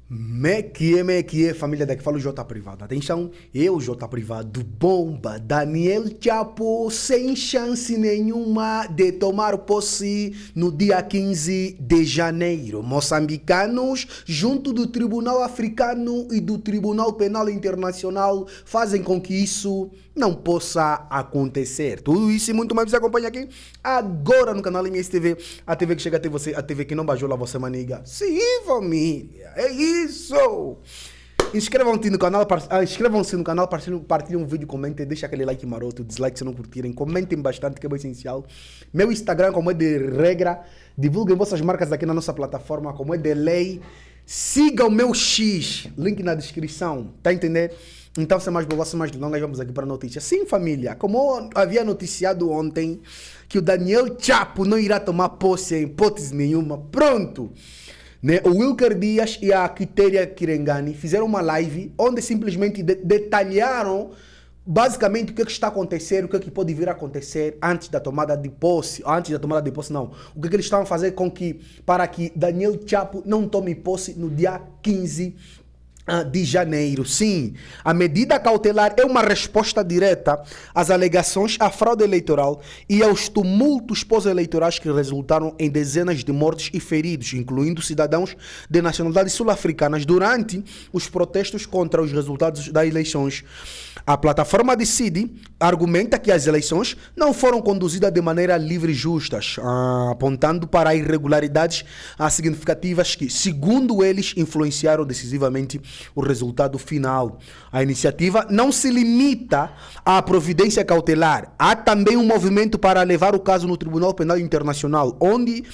Me que é, família daqui, fala o J Privado. Atenção, eu, J Privado, bomba, Daniel Chapo, sem chance nenhuma de tomar posse no dia 15 de janeiro. Moçambicanos, junto do Tribunal Africano e do Tribunal Penal Internacional, fazem com que isso não possa acontecer. Tudo isso e muito mais você acompanha aqui agora no canal MSTV, a TV que chega até você, a TV que não bajula você, maniga. Sim, família, é isso! Inscrevam-se no canal, partilhem o vídeo, comentem, deixem aquele like maroto, dislike se não curtirem, comentem bastante que é bem essencial. Meu Instagram, como é de regra, divulguem vossas marcas aqui na nossa plataforma, como é de lei. Siga o meu X, link na descrição, tá entendendo? Então, sem mais bolas, sem mais delongas, vamos aqui para a notícia. Sim, família, como eu havia noticiado ontem, que o Daniel Chapo não irá tomar posse em hipótese nenhuma, pronto! Né? O Wilker Dias e a Quitéria Kirengani fizeram uma live onde simplesmente detalharam basicamente o que está acontecendo, o que pode vir a acontecer antes da tomada de posse. Antes da tomada de posse, não. O que eles estão a fazer para que Daniel Chapo não tome posse no dia 15 de janeiro. Sim, a medida cautelar é uma resposta direta às alegações à fraude eleitoral e aos tumultos pós-eleitorais que resultaram em dezenas de mortes e feridos, incluindo cidadãos de nacionalidades sul-africanas durante os protestos contra os resultados das eleições. A plataforma Decide argumenta que as eleições não foram conduzidas de maneira livre e justa, apontando para irregularidades significativas que, segundo eles, influenciaram decisivamente o resultado final. A iniciativa não se limita à providência cautelar. Há também um movimento para levar o caso no Tribunal Penal Internacional, onde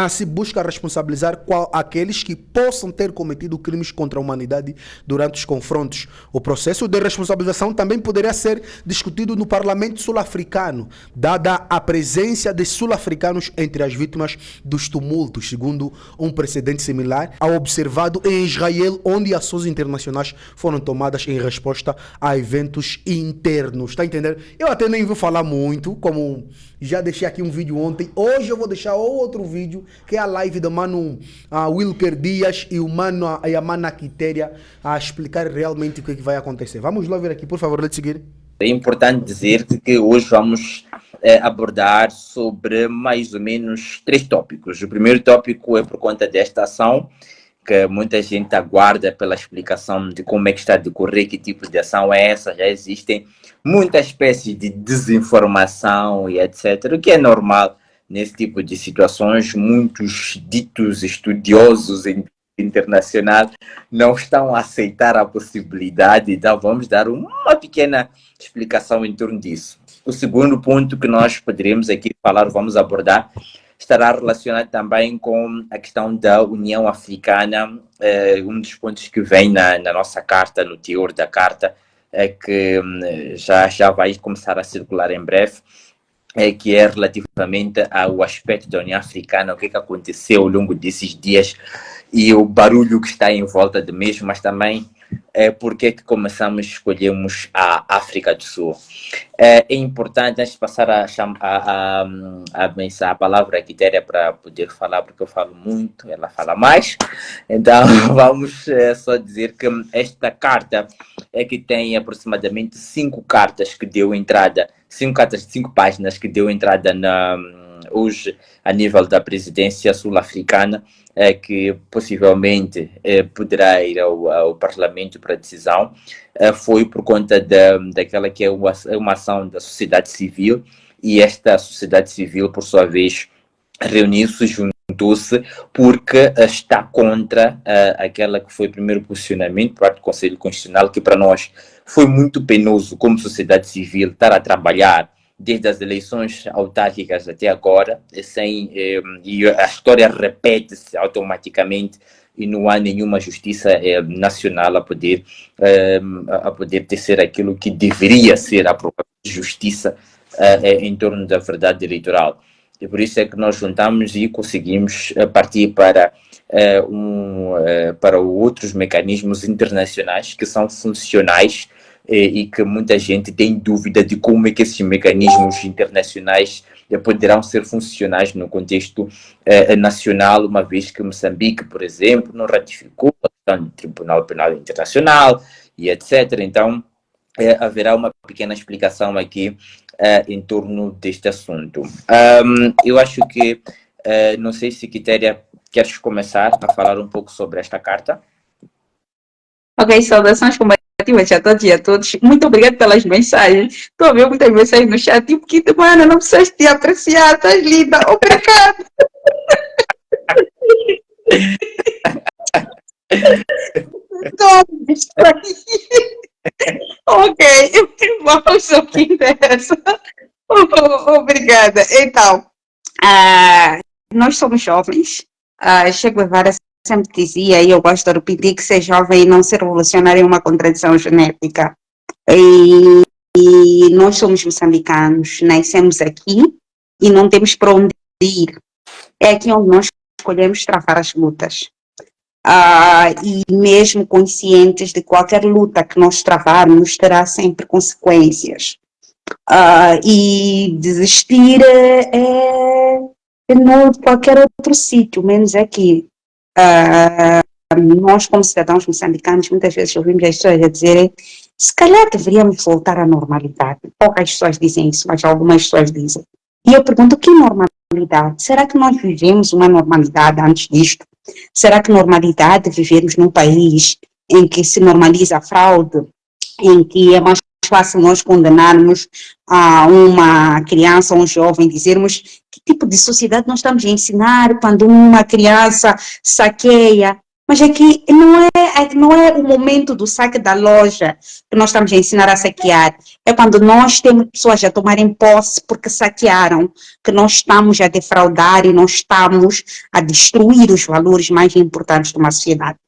se busca responsabilizar aqueles que possam ter cometido crimes contra a humanidade durante os confrontos. O processo de responsabilização também poderia ser discutido no Parlamento sul-africano, dada a presença de sul-africanos entre as vítimas dos tumultos, segundo um precedente similar ao observado em Israel, onde ações internacionais foram tomadas em resposta a eventos internos. Está entendendo? Eu até nem vou falar muito, como já deixei aqui um vídeo ontem. Hoje eu vou deixar outro vídeo, que é a live do mano Wilker Dias e a mana Quitéria a explicar realmente o que vai acontecer. Vamos lá ver aqui, por favor, let's seguir. É importante dizer-te que hoje vamos abordar sobre mais ou menos 3 tópicos. O primeiro tópico é por conta desta ação, que muita gente aguarda pela explicação de como é que está a decorrer, que tipo de ação é essa. Já existem muitas espécies de desinformação e etc., o que é normal nesse tipo de situações. Muitos ditos estudiosos internacional não estão a aceitar a possibilidade, então vamos dar uma pequena explicação em torno disso. O segundo ponto que nós poderemos aqui falar, vamos abordar, estará relacionado também com a questão da União Africana. Um dos pontos que vem na nossa carta, no teor da carta, que já vai começar a circular em breve, que é relativamente ao aspecto da União Africana, o que aconteceu ao longo desses dias e o barulho que está em volta de mesmo, mas também porque que escolhemos a África do Sul. É importante, antes de passar a palavra à Quitéria para poder falar, porque eu falo muito, ela fala mais, então vamos só dizer que esta carta é que tem aproximadamente 5 cartas que deu entrada, 5 cartas de 5 páginas que deu entrada hoje a nível da presidência sul-africana, que possivelmente poderá ir ao Parlamento para decisão. Foi por conta daquela que é uma ação da sociedade civil, e esta sociedade civil, por sua vez, reuniu-se, juntou-se, porque está contra aquela que foi o primeiro posicionamento por parte do Conselho Constitucional, que para nós foi muito penoso como sociedade civil estar a trabalhar desde as eleições autárquicas até agora, e a história repete-se automaticamente e não há nenhuma justiça nacional a poder tecer aquilo que deveria ser a própria justiça em torno da verdade eleitoral. E por isso é que nós juntamos e conseguimos partir para outros mecanismos internacionais que são funcionais, e que muita gente tem dúvida de como é que esses mecanismos internacionais poderão ser funcionais no contexto nacional, uma vez que Moçambique, por exemplo, não ratificou do Tribunal Penal Internacional e etc. Então, haverá uma pequena explicação aqui em torno deste assunto. Eu acho que, não sei se Quitéria, queres começar a falar um pouco sobre esta carta? Ok, saudações combativas a todos e a todos. Muito obrigada pelas mensagens. Estou a ver muitas mensagens no chat, tipo, que mano, não precisas te apreciar, estás linda. Obrigada. Ok, vamos ao que interessa. Obrigada. Então, nós somos jovens. Che Guevara sempre dizia, e eu gosto de repetir, que ser jovem e não ser revolucionário é uma contradição genética. E nós somos moçambicanos, nascemos aqui e não temos para onde ir. É aqui onde nós escolhemos travar as lutas. E mesmo conscientes de qualquer luta que nós travarmos terá sempre consequências. E desistir é no qualquer outro sítio, menos aqui. Nós, como cidadãos moçambicanos, muitas vezes ouvimos as pessoas a dizerem: se calhar deveríamos voltar à normalidade. Poucas pessoas dizem isso, mas algumas pessoas dizem. E eu pergunto: que normalidade? Será que nós vivemos uma normalidade antes disto? Será que normalidade é vivermos num país em que se normaliza a fraude, em que é mais fácil nós condenarmos a uma criança ou um jovem, dizermos que tipo de sociedade nós estamos a ensinar quando uma criança saqueia? Mas aqui não é o momento do saque da loja que nós estamos a ensinar a saquear. É quando nós temos pessoas a tomarem posse porque saquearam, que nós estamos a defraudar e nós estamos a destruir os valores mais importantes de uma sociedade.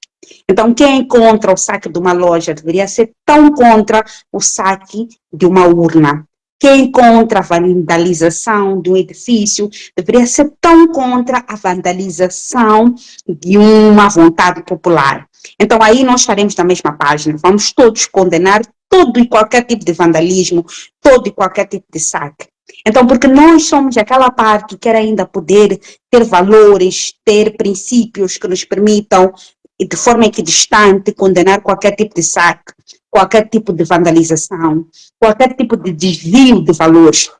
Então, quem é contra o saque de uma loja deveria ser tão contra o saque de uma urna. Quem é contra a vandalização de um edifício deveria ser tão contra a vandalização de uma vontade popular. Então, aí nós estaremos na mesma página. Vamos todos condenar todo e qualquer tipo de vandalismo, todo e qualquer tipo de saque. Então, porque nós somos aquela parte que quer ainda poder ter valores, ter princípios que nos permitam, de forma equidistante, condenar qualquer tipo de saque, qualquer tipo de vandalização, qualquer tipo de desvio de valores.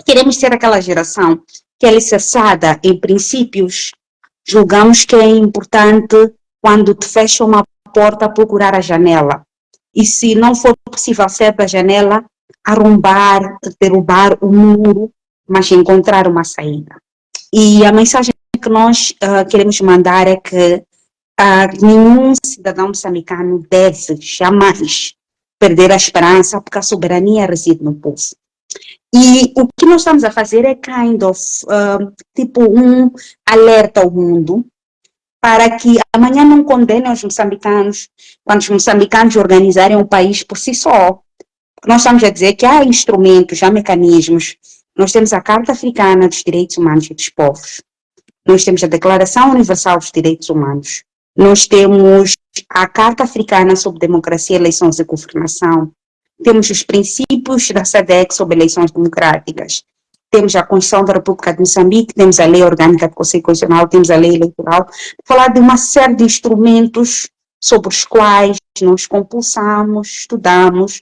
Queremos ser aquela geração que é alicerçada em princípios. Julgamos que é importante, quando te fecha uma porta, procurar a janela. E se não for possível sair da janela, arrombar, derrubar o muro, mas encontrar uma saída. E a mensagem que nós queremos mandar é que nenhum cidadão moçambicano deve jamais perder a esperança, porque a soberania reside no povo. E o que nós estamos a fazer é tipo um alerta ao mundo para que amanhã não condenem os moçambicanos quando os moçambicanos organizarem o país por si só. Nós estamos a dizer que há instrumentos, há mecanismos. Nós temos a Carta Africana dos Direitos Humanos e dos Povos. Nós temos a Declaração Universal dos Direitos Humanos. Nós temos a Carta Africana sobre Democracia, Eleições e Governação. Temos os princípios da SADC sobre eleições democráticas. Temos a Constituição da República de Moçambique, temos a Lei Orgânica do Conselho Constitucional, temos a Lei Eleitoral. Falar de uma série de instrumentos sobre os quais nós compulsamos, estudamos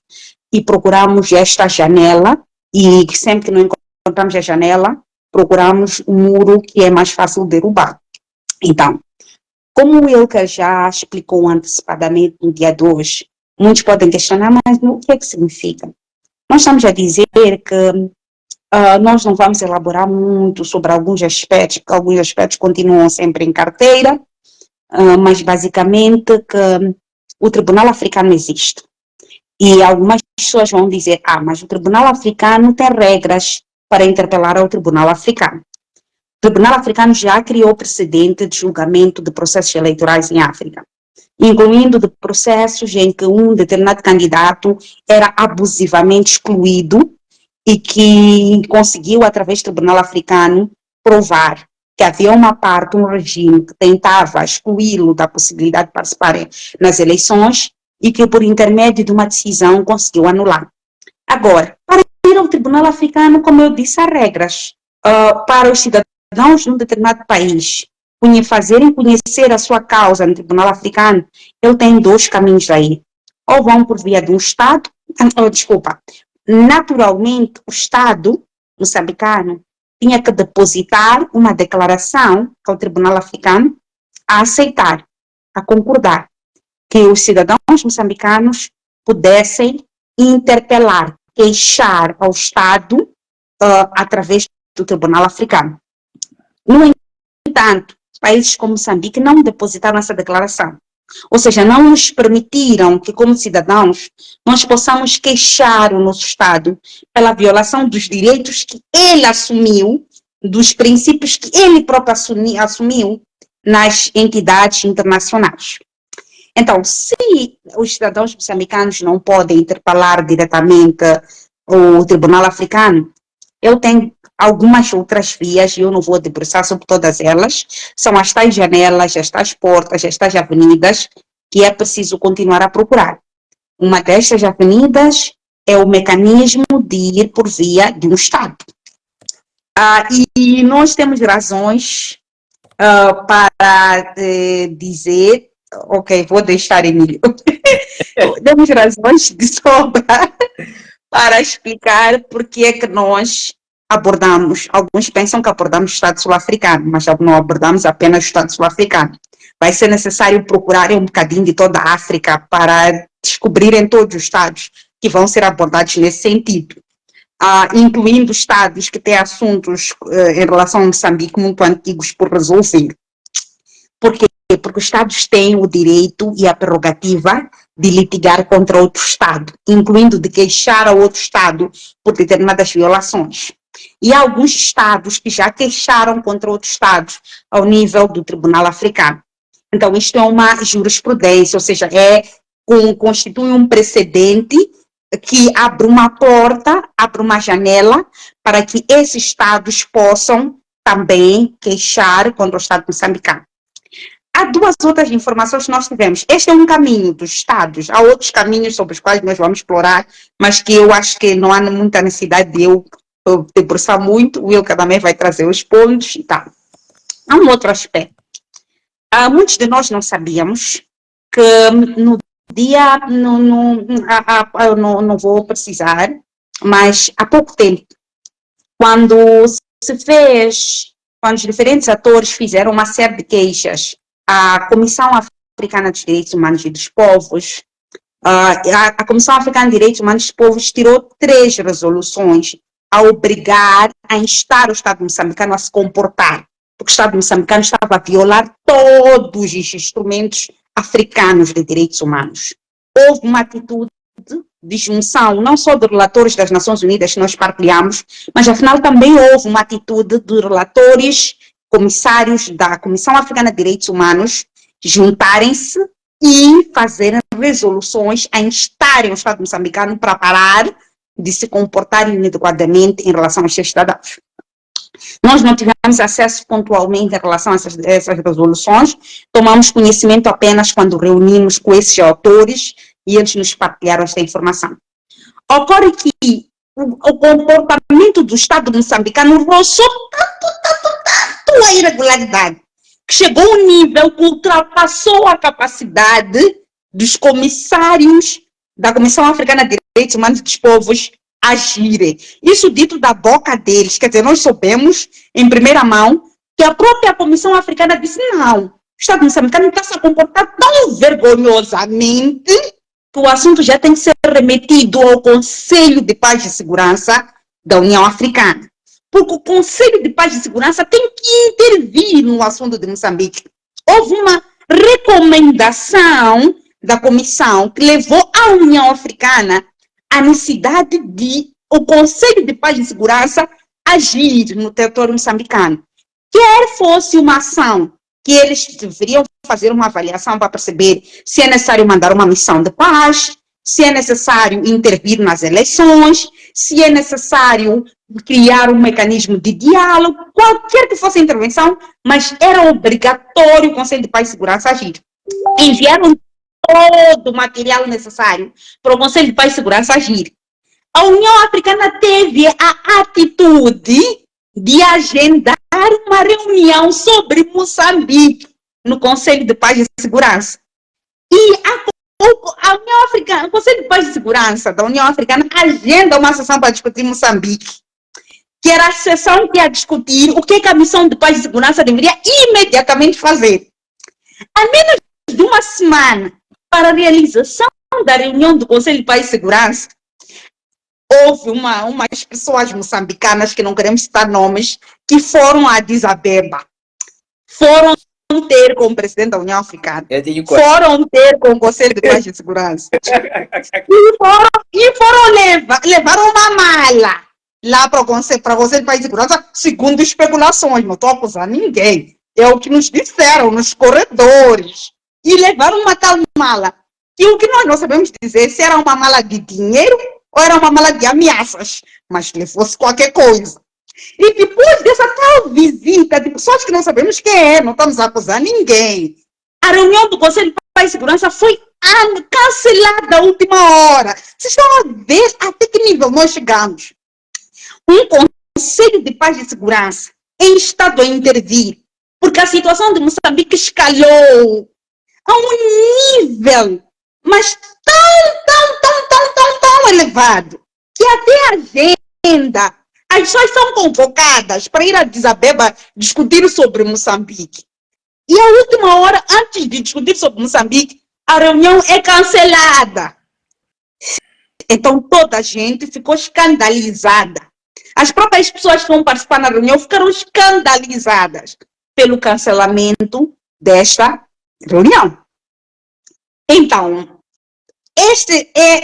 e procuramos esta janela, e sempre que não encontramos a janela, procuramos um muro que é mais fácil de derrubar. Então, como o Ilka já explicou antecipadamente no dia 2, muitos podem questionar, mas o que é que significa? Nós estamos a dizer que nós não vamos elaborar muito sobre alguns aspectos, porque alguns aspectos continuam sempre em carteira, mas basicamente que o Tribunal Africano existe. E algumas pessoas vão dizer: mas o Tribunal Africano tem regras para interpelar ao Tribunal Africano. O Tribunal Africano já criou precedente de julgamento de processos eleitorais em África, incluindo de processos em que um determinado candidato era abusivamente excluído e que conseguiu, através do Tribunal Africano, provar que havia uma parte, um regime que tentava excluí-lo da possibilidade de participar nas eleições e que, por intermédio de uma decisão, conseguiu anular. Agora, para ir ao Tribunal Africano, como eu disse, há regras para os cidadãos de um determinado país fazerem conhecer a sua causa no Tribunal Africano, ele tem dois caminhos aí. Ou vão por via de um Estado, naturalmente o Estado moçambicano tinha que depositar uma declaração ao Tribunal Africano a aceitar, a concordar, que os cidadãos moçambicanos pudessem interpelar, queixar ao Estado através do Tribunal Africano. No entanto, países como Moçambique não depositaram essa declaração. Ou seja, não nos permitiram que, como cidadãos, nós possamos queixar o nosso Estado pela violação dos direitos que ele assumiu, dos princípios que ele próprio assumiu nas entidades internacionais. Então, se os cidadãos moçambicanos não podem interpelar diretamente o Tribunal Africano, eu tenho algumas outras vias, e eu não vou debruçar sobre todas elas, são as tais janelas, as tais portas, as tais avenidas, que é preciso continuar a procurar. Uma destas avenidas é o mecanismo de ir por via de um Estado. E nós temos razões para dizer, ok, vou deixar Emílio, temos razões de sobra para explicar porque é que nós abordamos, alguns pensam que abordamos o Estado sul-africano, mas não abordamos apenas o Estado sul-africano. Vai ser necessário procurar um bocadinho de toda a África para descobrirem todos os Estados que vão ser abordados nesse sentido, incluindo Estados que têm assuntos em relação a Moçambique muito antigos por resolver. Por quê? Porque os Estados têm o direito e a prerrogativa de litigar contra outro Estado, incluindo de queixar a outro Estado por determinadas violações. E há alguns Estados que já queixaram contra outros Estados ao nível do Tribunal Africano. Então, isto é uma jurisprudência, ou seja, constitui um precedente que abre uma porta, abre uma janela para que esses Estados possam também queixar contra o Estado moçambicano. Há duas outras informações que nós tivemos. Este é um caminho dos Estados. Há outros caminhos sobre os quais nós vamos explorar, mas que eu acho que não há muita necessidade de eu debruçar muito. O Will cada vez vai trazer os pontos e tal. Há um outro aspecto. Muitos de nós não sabíamos que no dia, eu não vou precisar, mas há pouco tempo, quando os diferentes atores fizeram uma série de queixas à Comissão Africana dos Direitos Humanos e dos Povos, a Comissão Africana de Direitos Humanos e dos Povos tirou 3 resoluções a obrigar, a instar o Estado moçambicano a se comportar, porque o Estado moçambicano estava a violar todos os instrumentos africanos de direitos humanos. Houve uma atitude de junção, não só de relatores das Nações Unidas que nós partilhamos, mas afinal também houve uma atitude de relatores, comissários da Comissão Africana de Direitos Humanos, juntarem-se e fazerem resoluções a instarem o Estado moçambicano para parar de se comportar inadequadamente em relação aos seus cidadãos. Nós não tivemos acesso pontualmente em relação a essas resoluções, tomamos conhecimento apenas quando reunimos com esses autores e eles nos partilharam esta informação. Ocorre que o comportamento do Estado moçambicano roçou tanto a irregularidade, que chegou a um nível que ultrapassou a capacidade dos comissários da Comissão Africana de Direitos Humanos dos Povos agirem. Isso dito da boca deles, quer dizer, nós soubemos em primeira mão que a própria Comissão Africana disse não, o Estado moçambicano está se a comportar tão vergonhosamente que o assunto já tem que ser remetido ao Conselho de Paz e Segurança da União Africana. Porque o Conselho de Paz e Segurança tem que intervir no assunto de Moçambique. Houve uma recomendação da comissão que levou à União Africana a necessidade de o Conselho de Paz e Segurança agir no território moçambicano. Quer fosse uma ação que eles deveriam fazer uma avaliação para perceber se é necessário mandar uma missão de paz, se é necessário intervir nas eleições, se é necessário criar um mecanismo de diálogo, qualquer que fosse a intervenção, mas era obrigatório o Conselho de Paz e Segurança agir. Enviaram todo o material necessário para o Conselho de Paz e Segurança agir. A União Africana teve a atitude de agendar marcar uma reunião sobre Moçambique no Conselho de Paz e Segurança. E a União Africana, o Conselho de Paz e Segurança da União Africana agenda uma sessão para discutir Moçambique, que era a sessão que ia discutir o que a Missão de Paz e Segurança deveria imediatamente fazer. Há menos de uma semana para a realização da reunião do Conselho de Paz e Segurança, houve umas pessoas moçambicanas, que não queremos citar nomes, que foram a Addis Abeba. Foram ter com o presidente da União Africana. Foram ter com o Conselho de Paz e Segurança. Levaram uma mala lá para o Conselho de Paz e Segurança, segundo especulações. Não estou acusando ninguém. É o que nos disseram nos corredores. E levaram uma tal mala. E o que nós não sabemos dizer se era uma mala de dinheiro ou era uma mala de ameaças. Mas que fosse qualquer coisa. E depois dessa tal visita de pessoas que não sabemos quem é, não estamos a acusar ninguém, a reunião do Conselho de Paz e Segurança foi cancelada à última hora. Vocês estão a ver até que nível nós chegamos. Um Conselho de Paz e Segurança em estado a intervir, porque a situação de Moçambique escalou a um nível, mas tão elevado, que até a agenda, as pessoas são convocadas para ir a Addis Abeba discutir sobre Moçambique. E a última hora, antes de discutir sobre Moçambique, a reunião é cancelada. Então toda a gente ficou escandalizada. As próprias pessoas que vão participar na reunião ficaram escandalizadas pelo cancelamento desta reunião. Então,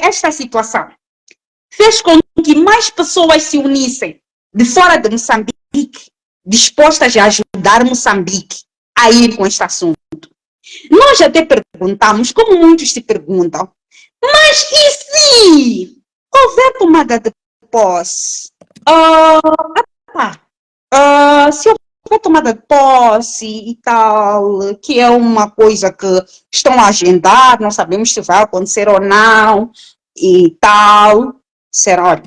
esta situação fez com que mais pessoas se unissem de fora de Moçambique, dispostas a ajudar Moçambique a ir com este assunto. Nós até perguntamos, como muitos se perguntam, mas e se houver tomada de posse? Se houver tomada de posse e tal, que é uma coisa que estão a agendar, não sabemos se vai acontecer ou não, e tal. Olha,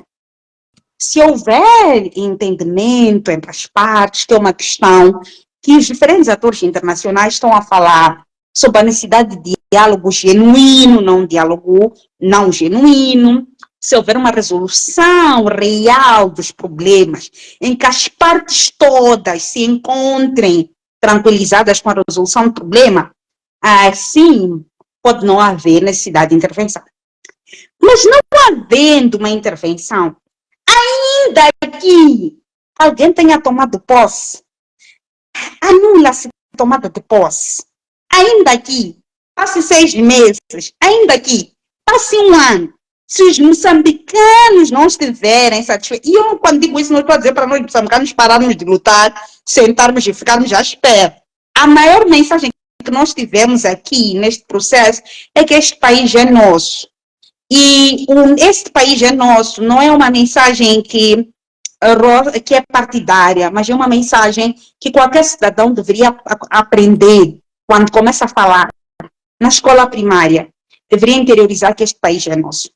se houver entendimento entre as partes, que é uma questão que os diferentes atores internacionais estão a falar sobre a necessidade de diálogo genuíno, não diálogo não genuíno, se houver uma resolução real dos problemas, em que as partes todas se encontrem tranquilizadas com a resolução do problema, assim pode não haver necessidade de intervenção. Mas não havendo uma intervenção, ainda que alguém tenha tomado posse, anula-se a tomada de posse. Ainda que passe 6 meses, ainda que passe 1 ano, se os moçambicanos não estiverem satisfeitos, e eu, quando digo isso, não estou a dizer para nós moçambicanos pararmos de lutar, sentarmos e ficarmos à espera. A maior mensagem que nós tivemos aqui neste processo é que este país é nosso. E este país é nosso, não é uma mensagem que é partidária, mas é uma mensagem que qualquer cidadão deveria aprender quando começa a falar na escola primária. Deveria interiorizar que este país é nosso.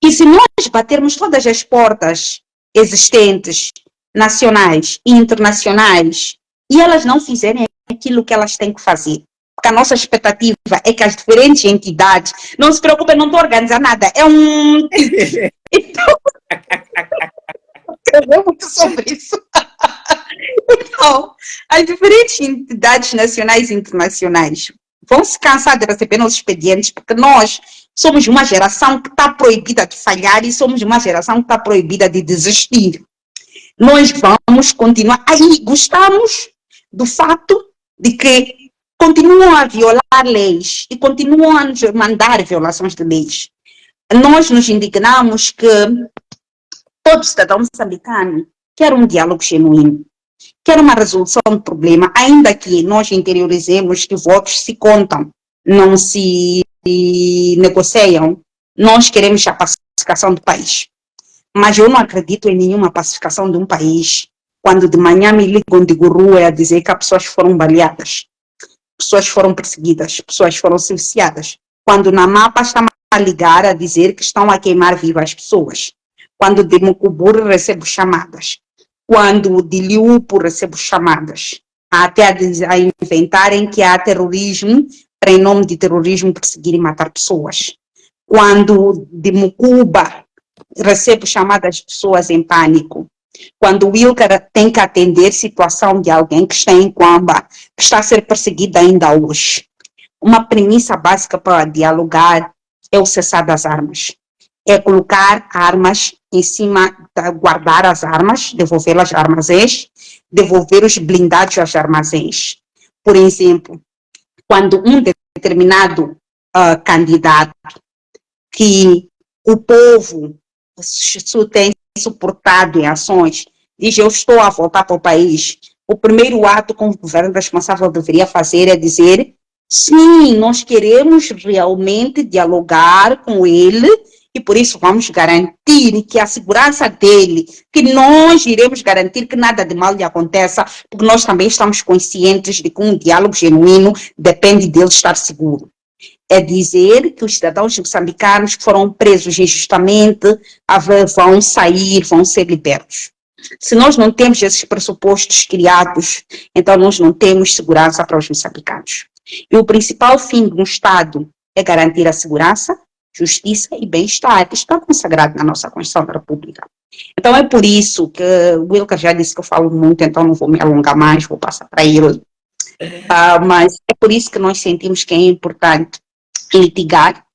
E se nós batermos todas as portas existentes, nacionais e internacionais, e elas não fizerem aquilo que elas têm que fazer, porque a nossa expectativa é que as diferentes entidades, não se preocupem, não estou a organizar nada, então, eu muito sobre isso. Então, as diferentes entidades nacionais e internacionais vão se cansar de receber nossos expedientes, porque nós somos uma geração que está proibida de falhar e somos uma geração que está proibida de desistir. Nós vamos continuar. Aí gostamos do fato de que continuam a violar leis e continuam a nos mandar violações de leis. Nós nos indignamos que todo cidadão moçambicano quer um diálogo genuíno, quer uma resolução do problema, ainda que nós interiorizemos que votos se contam, não se negociam. Nós queremos a pacificação do país. Mas eu não acredito em nenhuma pacificação de um país quando de manhã me ligam de Gurue a dizer que as pessoas foram baleadas, pessoas foram perseguidas, pessoas foram silenciadas. Quando na mapa está a ligar a dizer que estão a queimar vivas pessoas. Quando de Mucubur recebo chamadas. quando de Liupo recebo chamadas, até a inventarem que há terrorismo, para em nome de terrorismo perseguir e matar pessoas. Quando de Mucuba recebo chamadas de pessoas em pânico. Quando o Wilker tem que atender situação de alguém que está em Quamba, que está a ser perseguida ainda hoje. Uma premissa básica para dialogar é o cessar das armas. É colocar armas em cima, guardar as armas, devolvê-las aos armazéns, devolver os blindados aos armazéns. Por exemplo, quando um determinado candidato que o povo tem suportado em ações, diz eu estou a voltar para o país, o primeiro ato que o governo responsável deveria fazer é dizer sim, nós queremos realmente dialogar com ele e por isso vamos garantir que a segurança dele, que nós iremos garantir que nada de mal lhe aconteça, porque nós também estamos conscientes de que um diálogo genuíno depende dele estar seguro. É dizer que os cidadãos moçambicanos que foram presos injustamente vão sair, vão ser libertos. Se nós não temos esses pressupostos criados, então nós não temos segurança para os moçambicanos. E o principal fim de um Estado é garantir a segurança, justiça e bem-estar, que está consagrado na nossa Constituição da República. Então é por isso que o Wilker já disse que eu falo muito, então não vou me alongar mais, vou passar para ele. Mas é por isso que nós sentimos que é importante litigar,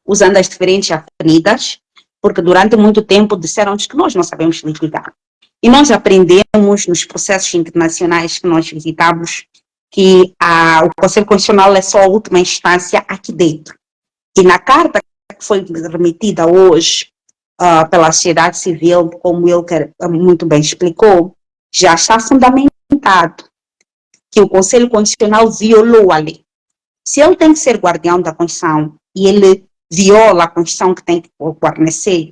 usando as diferentes avenidas, porque durante muito tempo disseram-nos que nós não sabemos litigar. E nós aprendemos nos processos internacionais que nós visitamos que o Conselho Constitucional é só a última instância aqui dentro. E na carta que foi remetida hoje pela sociedade civil, como o Wilker muito bem explicou, já está fundamentado que o Conselho Constitucional violou a lei. Se ele tem que ser guardião da Constituição e ele viola a Constituição que tem que guarnecer,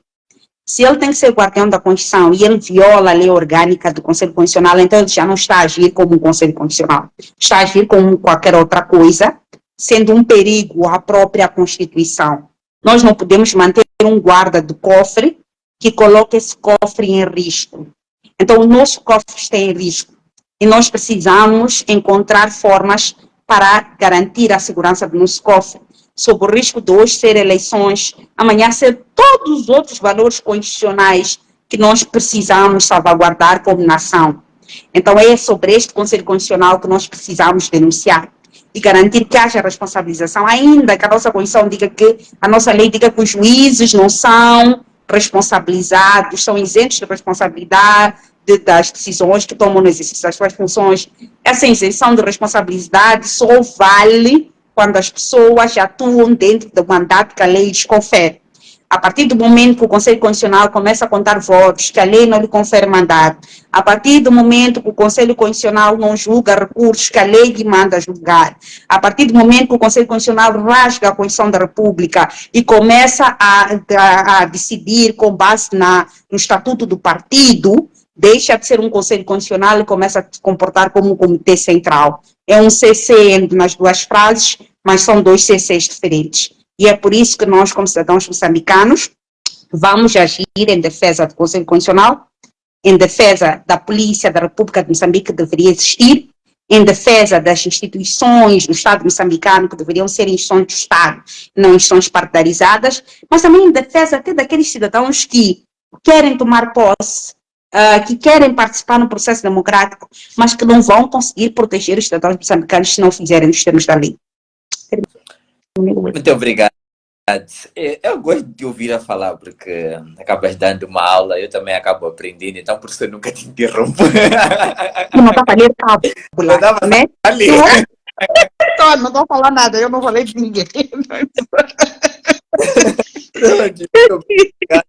se ele tem que ser guardião da Constituição e ele viola a lei orgânica do Conselho Constitucional, então ele já não está a agir como um Conselho Constitucional, está a agir como qualquer outra coisa, sendo um perigo à própria Constituição. Nós não podemos manter um guarda do cofre que coloque esse cofre em risco. Então o nosso cofre está em risco e nós precisamos encontrar formas para garantir a segurança do nosso cofre, sob o risco de hoje ser eleições, amanhã ser todos os outros valores constitucionais que nós precisamos salvaguardar como nação. Então é sobre este Conselho Constitucional que nós precisamos denunciar e garantir que haja responsabilização, ainda que a nossa Constituição diga que, a nossa lei diga que os juízes não são responsabilizados, são isentos de responsabilidade das decisões que tomam no exercício das suas funções. Essa isenção de responsabilidade só vale quando as pessoas atuam dentro do mandato que a lei lhes confere. A partir do momento que o Conselho Constitucional começa a contar votos, que a lei não lhe confere mandato, a partir do momento que o Conselho Constitucional não julga recursos que a lei lhe manda julgar, a partir do momento que o Conselho Constitucional rasga a Constituição da República e começa a decidir com base no Estatuto do Partido, deixa de ser um Conselho Constitucional e começa a se comportar como um comitê central. É um CC nas duas frases, mas são dois CCs diferentes. E é por isso que nós, como cidadãos moçambicanos, vamos agir em defesa do Conselho Constitucional, em defesa da Polícia da República de Moçambique, que deveria existir, em defesa das instituições do Estado moçambicano, que deveriam ser instituições do Estado, não instituições partidarizadas, mas também em defesa até daqueles cidadãos que querem tomar posse, que querem participar no processo democrático, mas que não vão conseguir proteger os cidadãos moçambicanos se não fizerem os termos da lei. Muito obrigado. Eu gosto de ouvir a falar, porque acabas dando uma aula, eu também acabo aprendendo, então por isso eu nunca te interrompo. Não está falando cábula, né? Não estou falando nada, eu não falei de ninguém. Obrigado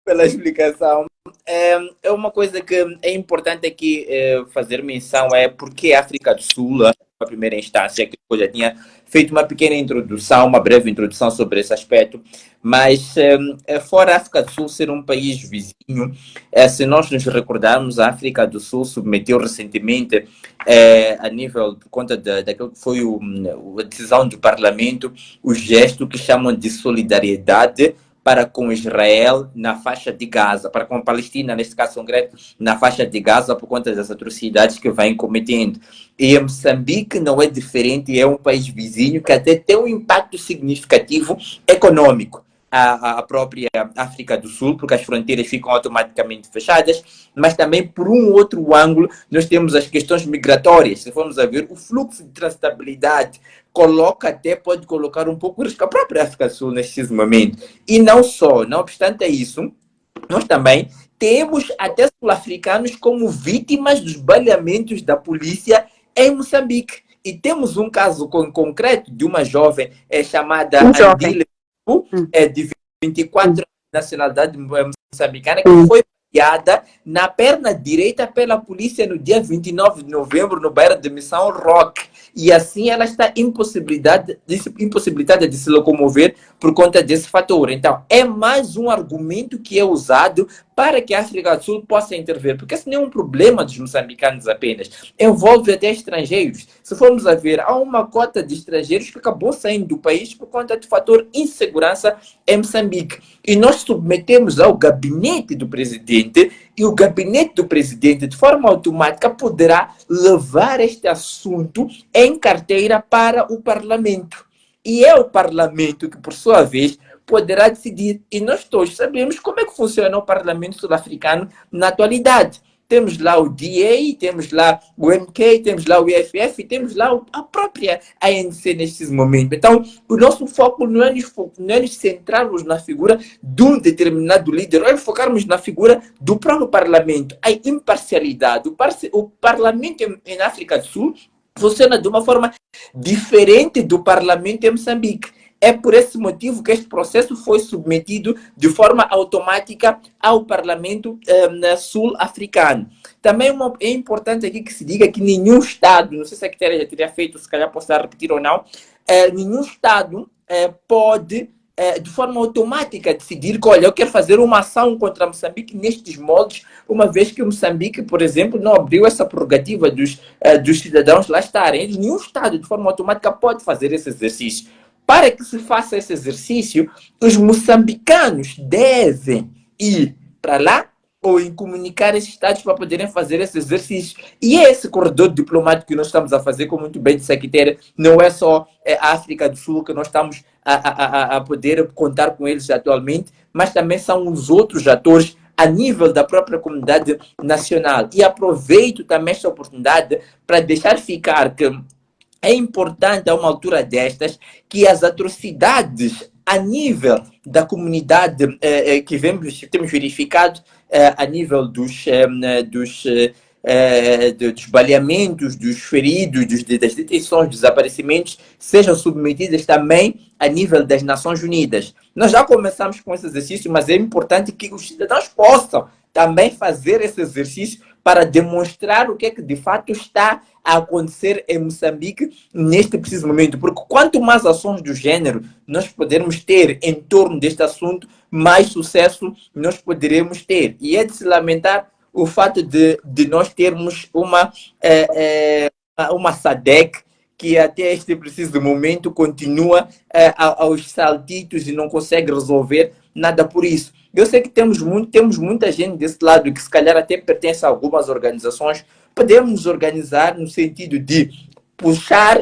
pela explicação. É uma coisa que é importante aqui fazer menção, é porque a África do Sul, a primeira instância, que eu já tinha feito uma pequena introdução, uma breve introdução sobre esse aspecto, mas fora a África do Sul ser um país vizinho, se nós nos recordarmos, a África do Sul submeteu recentemente, a nível, por conta daquilo que foi a decisão do Parlamento, o gesto que chamam de solidariedade para com Israel na faixa de Gaza, para com a Palestina, neste caso concreto, na faixa de Gaza, por conta das atrocidades que vem cometendo. E Moçambique não é diferente, é um país vizinho que até tem um impacto significativo econômico. A própria África do Sul, porque as fronteiras ficam automaticamente fechadas, mas também, por um outro ângulo, nós temos as questões migratórias. Se formos a ver, o fluxo de transitabilidade pode colocar um pouco risco a própria África do Sul neste momento. E não só, não obstante isso, nós também temos até sul-africanos como vítimas dos baleamentos da polícia em Moçambique. E temos um caso concreto de uma jovem chamada Andile, de 24 anos de nacionalidade moçambicana, que foi baleada na perna direita pela polícia no dia 29 de novembro no bairro de Missão Roque. E assim ela está impossibilitada de se locomover por conta desse fator. Então, é mais um argumento que é usado para que a África do Sul possa intervir, porque esse não é um problema dos moçambicanos apenas, envolve até estrangeiros. Se formos a ver, há uma cota de estrangeiros que acabou saindo do país por conta do fator insegurança em Moçambique. E nós submetemos ao gabinete do presidente, e o gabinete do presidente, de forma automática, poderá levar este assunto em carteira para o parlamento. E é o parlamento que, por sua vez, poderá decidir. E nós todos sabemos como é que funciona o parlamento sul-africano na atualidade. Temos lá o DA, temos lá o MK, temos lá o EFF, temos lá a própria ANC nestes momentos. Então, o nosso foco não é nos centrarmos na figura de um determinado líder, é focarmos na figura do próprio parlamento. A imparcialidade. O parlamento em África do Sul funciona de uma forma diferente do parlamento em Moçambique. É por esse motivo que este processo foi submetido de forma automática ao Parlamento sul-africano. Também é importante aqui que se diga que nenhum Estado, não sei se a Quitéria já teria feito, se calhar posso repetir ou não, nenhum Estado pode, de forma automática, decidir que, olha, eu quero fazer uma ação contra Moçambique nestes moldes, uma vez que o Moçambique, por exemplo, não abriu essa prerrogativa dos cidadãos lá estarem. Nenhum Estado, de forma automática, pode fazer esse exercício. Para que se faça esse exercício, os moçambicanos devem ir para lá ou comunicar esses estados para poderem fazer esse exercício. E esse corredor diplomático que nós estamos a fazer, como muito bem disse a Quitéria, não é só a África do Sul que nós estamos a poder contar com eles atualmente, mas também são os outros atores a nível da própria comunidade nacional. E aproveito também esta oportunidade para deixar ficar que é importante, a uma altura destas, que as atrocidades a nível da comunidade que temos verificado a nível dos baleamentos, dos feridos, das detenções, dos desaparecimentos, sejam submetidas também a nível das Nações Unidas. Nós já começamos com esse exercício, mas é importante que os cidadãos possam também fazer esse exercício para demonstrar o que é que de fato está a acontecer em Moçambique neste preciso momento. Porque quanto mais ações do gênero nós podermos ter em torno deste assunto, mais sucesso nós poderemos ter. E é de se lamentar o fato de nós termos uma SADC que até este preciso momento continua aos saltitos e não consegue resolver nada por isso. Eu sei que temos muita gente desse lado que se calhar até pertence a algumas organizações. Podemos nos organizar no sentido de puxar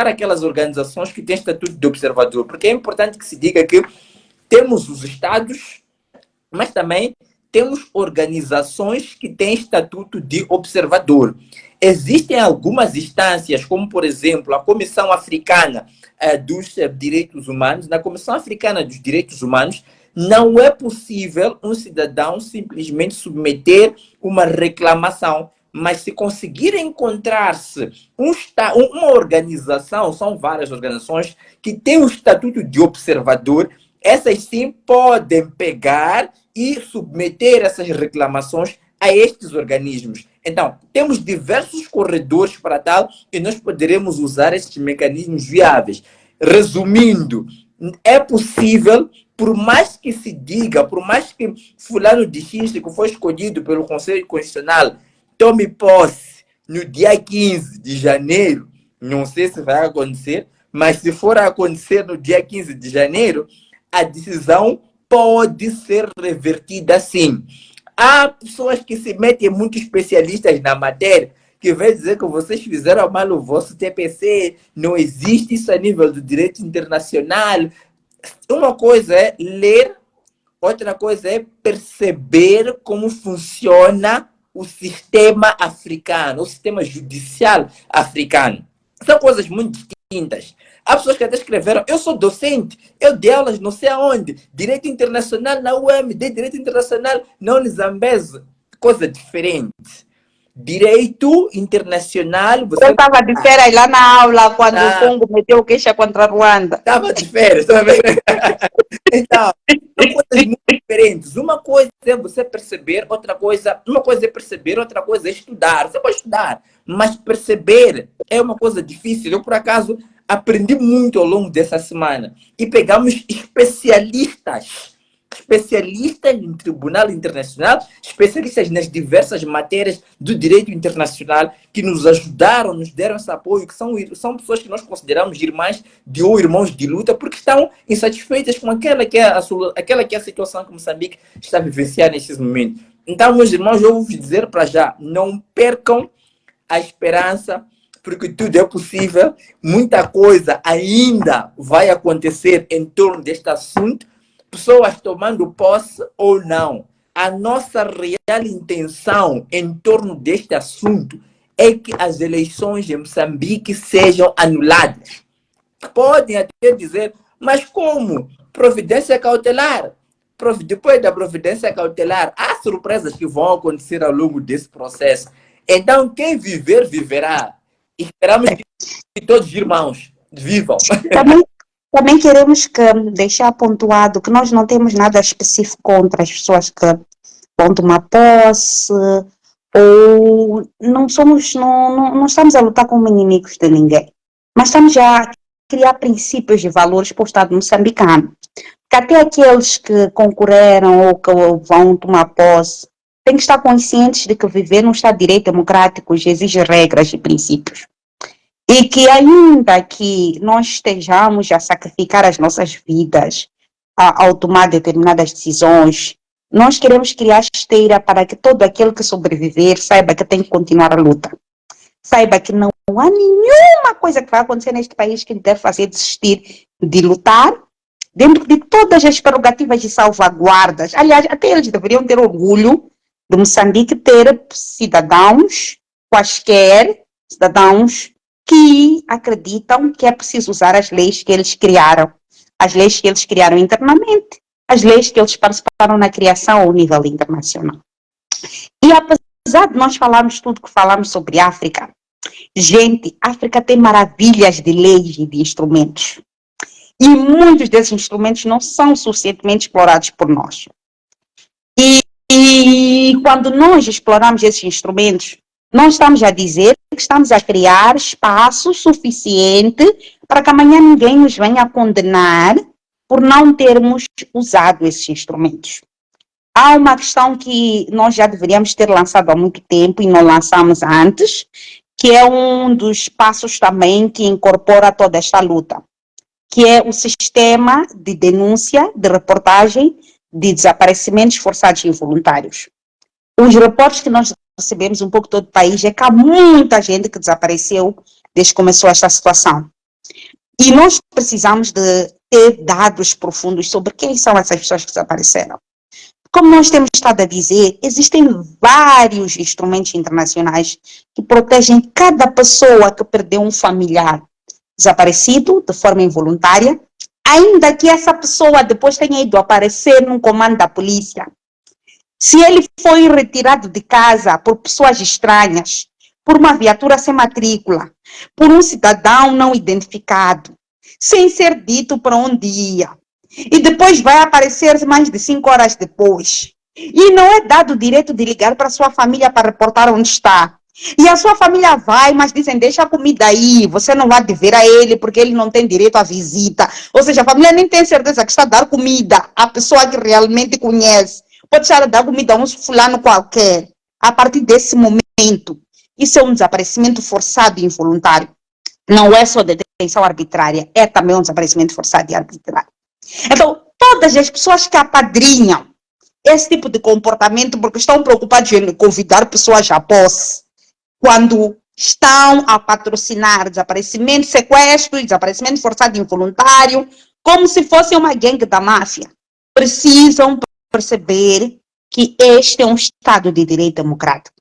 aquelas organizações que têm estatuto de observador. Porque é importante que se diga que temos os Estados, mas também temos organizações que têm estatuto de observador. Existem algumas instâncias, como por exemplo a Comissão Africana dos Direitos Humanos. Na Comissão Africana dos Direitos Humanos, não é possível um cidadão simplesmente submeter uma reclamação, mas se conseguir encontrar-se uma organização, são várias organizações que têm o estatuto de observador, essas sim podem pegar e submeter essas reclamações a estes organismos. Então, temos diversos corredores para tal e nós poderemos usar esses mecanismos viáveis. Resumindo, é possível, por mais que se diga, por mais que fulano de X, que foi escolhido pelo Conselho Constitucional, tome posse no dia 15 de janeiro, não sei se vai acontecer, mas se for acontecer no dia 15 de janeiro, a decisão pode ser revertida sim. Há pessoas que se metem muito especialistas na matéria, que vem dizer que vocês fizeram mal o vosso TPC, não existe isso a nível do direito internacional. Uma coisa é ler, outra coisa é perceber como funciona o sistema africano, o sistema judicial africano. São coisas muito distintas. Há pessoas que até escreveram, eu sou docente, eu dei aulas não sei aonde, direito internacional na UEM, dei direito internacional na Unizambeze. Coisa diferente. Direito internacional... Eu estava de férias lá na aula quando o Congo meteu queixa contra a Ruanda. Estava de férias, tá vendo? Então, são coisas muito diferentes. Uma coisa é você perceber, outra coisa... Uma coisa é perceber, outra coisa é estudar. Você pode estudar, mas perceber é uma coisa difícil. Eu, por acaso, aprendi muito ao longo dessa semana. E pegamos especialistas em tribunal internacional, especialistas nas diversas matérias do direito internacional, que nos ajudaram, nos deram esse apoio, que são pessoas que nós consideramos irmãs ou irmãos de luta, porque estão insatisfeitas com aquela que é a situação que Moçambique está vivenciando nesses momentos. Então, meus irmãos, eu vou vos dizer para já, não percam a esperança, porque tudo é possível, muita coisa ainda vai acontecer em torno deste assunto, pessoas tomando posse ou não. A nossa real intenção em torno deste assunto é que as eleições em Moçambique sejam anuladas. Podem até dizer, mas como? Providência cautelar. Depois da providência cautelar, há surpresas que vão acontecer ao longo desse processo. Então, quem viver, viverá. Esperamos que todos os irmãos vivam. Também queremos deixar pontuado que nós não temos nada específico contra as pessoas que vão tomar posse, ou não estamos a lutar como inimigos de ninguém, mas estamos a criar princípios e valores para o Estado moçambicano. Que até aqueles que concorreram ou que vão tomar posse têm que estar conscientes de que viver num Estado de Direito democrático exige regras e princípios. E que ainda que nós estejamos a sacrificar as nossas vidas ao tomar determinadas decisões, nós queremos criar esteira para que todo aquele que sobreviver saiba que tem que continuar a luta. Saiba que não há nenhuma coisa que vai acontecer neste país que lhe deve fazer desistir de lutar, dentro de todas as prerrogativas de salvaguardas. Aliás, até eles deveriam ter orgulho de Moçambique ter cidadãos, quaisquer cidadãos, que acreditam que é preciso usar as leis que eles criaram. As leis que eles criaram internamente, as leis que eles participaram na criação ao nível internacional. E apesar de nós falarmos tudo que falamos sobre África, gente, África tem maravilhas de leis e de instrumentos. E muitos desses instrumentos não são suficientemente explorados por nós. E quando nós exploramos esses instrumentos, nós estamos a dizer que estamos a criar espaço suficiente para que amanhã ninguém nos venha condenar por não termos usado esses instrumentos. Há uma questão que nós já deveríamos ter lançado há muito tempo e não lançamos antes, que é um dos passos também que incorpora toda esta luta, que é o sistema de denúncia, de reportagem de desaparecimentos forçados e involuntários. Os reportes que nós recebemos um pouco todo o país é que há muita gente que desapareceu desde que começou esta situação. E nós precisamos de ter dados profundos sobre quem são essas pessoas que desapareceram. Como nós temos estado a dizer, existem vários instrumentos internacionais que protegem cada pessoa que perdeu um familiar desaparecido de forma involuntária, ainda que essa pessoa depois tenha ido aparecer num comando da polícia. Se ele foi retirado de casa por pessoas estranhas, por uma viatura sem matrícula, por um cidadão não identificado, sem ser dito para onde ia, e depois vai aparecer mais de 5 horas depois, e não é dado o direito de ligar para a sua família para reportar onde está, e a sua família vai, mas dizem, deixa a comida aí, você não vai dever a ele, porque ele não tem direito à visita. Ou seja, a família nem tem certeza que está a dar comida à pessoa que realmente conhece. Pode estar a dar comida a um fulano qualquer. A partir desse momento, isso é um desaparecimento forçado e involuntário. Não é só detenção arbitrária, é também um desaparecimento forçado e arbitrário. Então, todas as pessoas que apadrinham esse tipo de comportamento, porque estão preocupados em convidar pessoas à posse, quando estão a patrocinar desaparecimento, sequestro, desaparecimento forçado involuntário, como se fosse uma gangue da máfia. Precisam perceber que este é um Estado de direito democrático.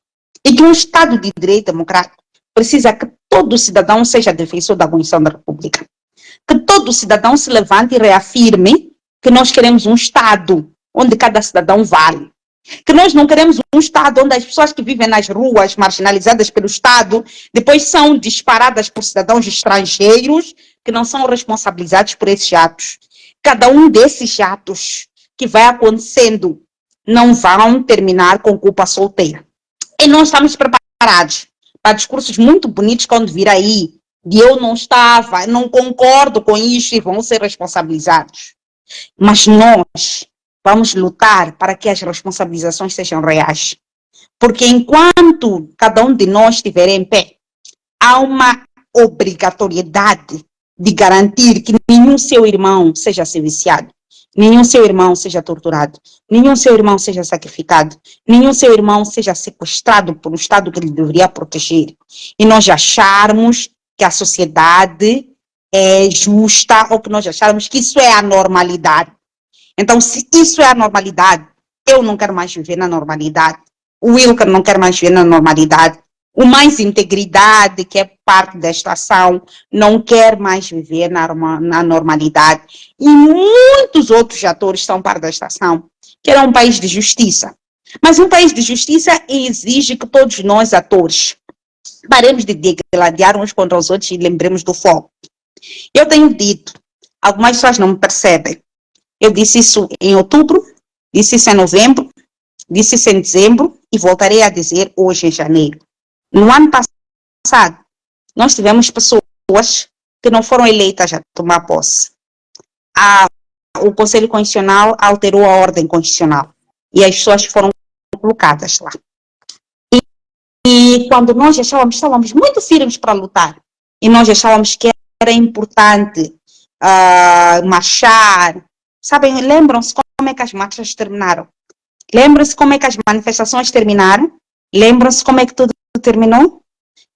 E que um Estado de direito democrático precisa que todo cidadão seja defensor da Constituição da República. Que todo cidadão se levante e reafirme que nós queremos um Estado onde cada cidadão vale. Que nós não queremos um Estado onde as pessoas que vivem nas ruas, marginalizadas pelo Estado, depois são disparadas por cidadãos estrangeiros que não são responsabilizados por esses atos. Cada um desses atos que vai acontecendo não vão terminar com culpa solteira. E nós estamos preparados para discursos muito bonitos quando vir aí, de eu não estava, não concordo com isso e vão ser responsabilizados. Mas nós vamos lutar para que as responsabilizações sejam reais. Porque enquanto cada um de nós estiver em pé, há uma obrigatoriedade de garantir que nenhum seu irmão seja viciado, nenhum seu irmão seja torturado, nenhum seu irmão seja sacrificado, nenhum seu irmão seja sequestrado por um Estado que ele deveria proteger. E nós acharmos que a sociedade é justa ou que nós acharmos que isso é a normalidade. Então, se isso é a normalidade, eu não quero mais viver na normalidade. O Wilker não quer mais viver na normalidade. O Mais Integridade, que é parte desta ação, não quer mais viver na normalidade. E muitos outros atores são parte desta ação, que é um país de justiça. Mas um país de justiça exige que todos nós, atores, paremos de degladiar uns contra os outros e lembremos do foco. Eu tenho dito, algumas pessoas não me percebem. Eu disse isso em outubro, disse isso em novembro, disse isso em dezembro e voltarei a dizer hoje em janeiro. No ano passado, nós tivemos pessoas que não foram eleitas a tomar posse. O Conselho Constitucional alterou a ordem constitucional e as pessoas foram colocadas lá. E quando nós estávamos muito firmes para lutar e nós achávamos que era importante marchar. Sabem, lembram-se como é que as marchas terminaram? Lembram-se como é que as manifestações terminaram? Lembram-se como é que tudo terminou?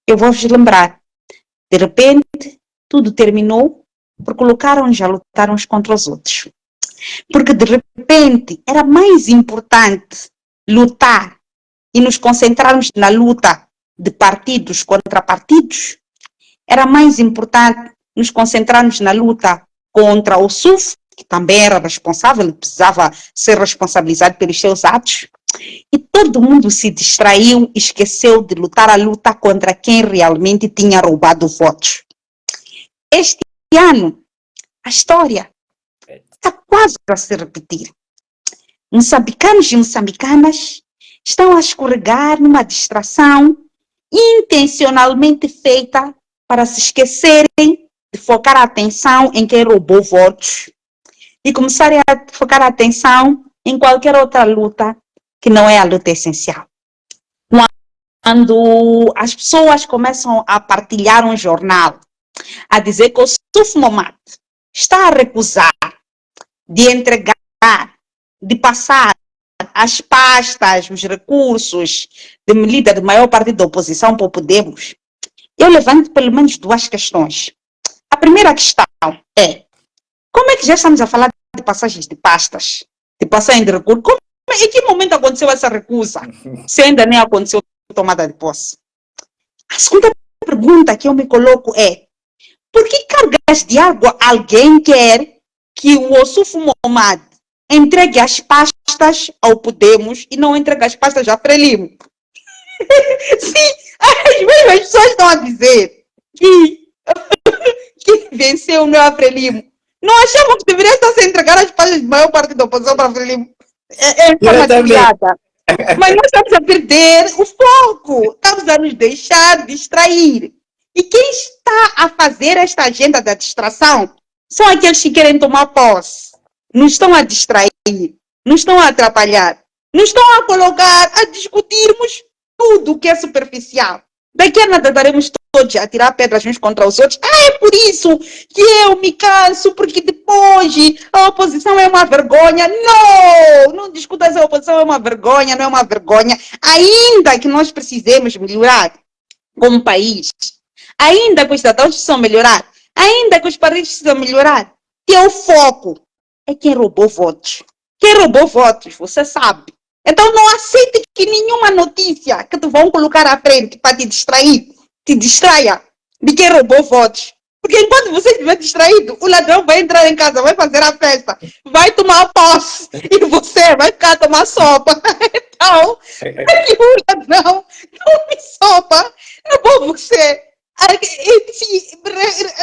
Eu vou vos lembrar. De repente, tudo terminou porque colocaram-nos a lutar uns contra os outros. Porque de repente era mais importante lutar e nos concentrarmos na luta de partidos contra partidos. Era mais importante nos concentrarmos na luta contra o SUF, que também era responsável, precisava ser responsabilizado pelos seus atos. E todo mundo se distraiu, esqueceu de lutar a luta contra quem realmente tinha roubado votos. Este ano, a história está quase a se repetir. Moçambicanos e moçambicanas estão a escorregar numa distração intencionalmente feita para se esquecerem de focar a atenção em quem roubou votos e começarem a focar a atenção em qualquer outra luta que não é a luta essencial. Quando as pessoas começam a partilhar um jornal, a dizer que o Suf Momat está a recusar de entregar, de passar as pastas, os recursos de líder do maior partido da oposição para o Podemos, eu levanto pelo menos duas questões. A primeira questão é, como é que já estamos a falar de passagens de pastas, de passagem de recursos? Em que momento aconteceu essa recusa? Se ainda nem aconteceu a tomada de posse. A segunda pergunta que eu me coloco é, por que cargas de água alguém quer que o Ossuf Momad entregue as pastas ao Podemos e não entregue as pastas a Frelimo? Sim, as mesmas pessoas estão a dizer que venceu não é a Frelimo. Não achamos que deveria estar a entregar as pastas do maior partido da oposição para a Frelimo. É forma de piada. Mas nós estamos a perder o foco. Estamos a nos deixar distrair. E quem está a fazer esta agenda da distração são aqueles que querem tomar posse. Nos estão a distrair, nos estão a atrapalhar, nos estão a colocar a discutirmos tudo o que é superficial. Daqui a nada daremos todos a tirar pedras uns contra os outros. É por isso que eu me canso, porque depois a oposição é uma vergonha. Não! Não discuta se a oposição é uma vergonha, não é uma vergonha. Ainda que nós precisemos melhorar como país, ainda que os cidadãos precisam melhorar, ainda que os partidos precisam melhorar, teu foco é quem roubou votos. Quem roubou votos, você sabe. Então não aceite que nenhuma notícia que te vão colocar à frente para te distrair, te distraia de quem roubou votos. Porque enquanto você estiver distraído, o ladrão vai entrar em casa, vai fazer a festa, vai tomar posse e você vai ficar a tomar sopa. Então, que o ladrão tome sopa, é bom você se